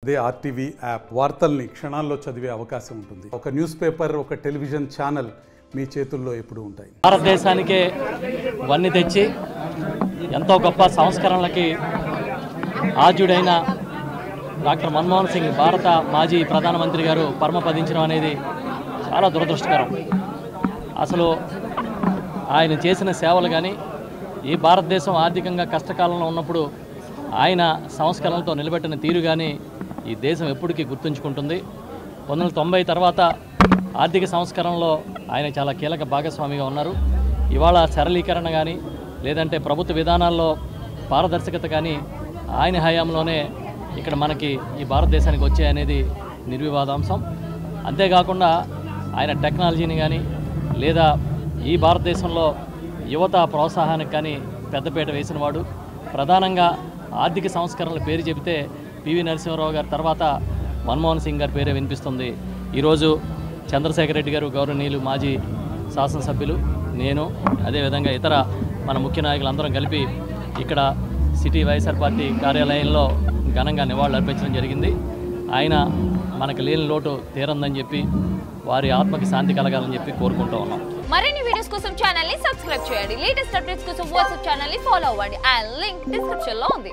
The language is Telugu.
అదే ఆర్టీవీ యాప్ వార్తల్ని క్షణాల్లో చదివే అవకాశం ఉంటుంది. ఒక న్యూస్ పేపర్, ఒక టెలివిజన్ ఛానల్ మీ చేతుల్లో ఎప్పుడూ ఉంటాయి. భారతదేశానికే వన్నీ తెచ్చి ఎంతో గొప్ప సంస్కరణలకి ఆద్యుడైన డాక్టర్ మన్మోహన్ సింగ్ భారత మాజీ ప్రధానమంత్రి గారు పరమపదించడం అనేది చాలా దురదృష్టకరం. అసలు ఆయన చేసిన సేవలు కానీ, ఈ భారతదేశం ఆర్థికంగా కష్టకాలంలో ఉన్నప్పుడు ఆయన సంస్కరణలతో నిలబెట్టిన తీరు కానీ ఈ దేశం ఎప్పటికీ గుర్తుంచుకుంటుంది. 1990 తర్వాత ఆర్థిక సంస్కరణలో ఆయన చాలా కీలక భాగస్వామిగా ఉన్నారు. ఇవాళ సరళీకరణ కానీ, లేదంటే ప్రభుత్వ విధానాల్లో పారదర్శకత కానీ ఆయన హయాంలోనే ఇక్కడ మనకి ఈ భారతదేశానికి వచ్చాయనేది నిర్వివాదాంశం. అంతేకాకుండా ఆయన టెక్నాలజీని కానీ, లేదా ఈ భారతదేశంలో యువత ప్రోత్సాహానికి కానీ పెద్దపీట వేసినవాడు. ప్రధానంగా ఆర్థిక సంస్కరణల పేరు చెబితే పివి నరసింహారావు గారి తర్వాత మన్మోహన్ సింగ్ గారి పేరే వినిపిస్తుంది. ఈరోజు చంద్రశేఖర్ రెడ్డి గారు, గౌరవనీయులు మాజీ శాసనసభ్యులు, నేను, అదేవిధంగా ఇతర మన ముఖ్య నాయకులందరం కలిపి ఇక్కడ సిటీ వైఎస్ఆర్ పార్టీ కార్యాలయంలో ఘనంగా నివాళులు అర్పించడం జరిగింది. ఆయన మనకు లేని లోటు తీరందని చెప్పి, వారి ఆత్మకి శాంతి కలగాలని చెప్పి కోరుకుంటూ ఉన్నాం. మరిన్ని వీడియోస్ కోసం ఛానల్ ని సబ్స్క్రైబ్ చేయండి. లేటెస్ట్ అప్డేట్స్ కోసం వాట్సాప్ ఛానల్ ని ఫాలో అవ్వండి. ఆ లింక్ డిస్క్రిప్షన్ లో ఉంది.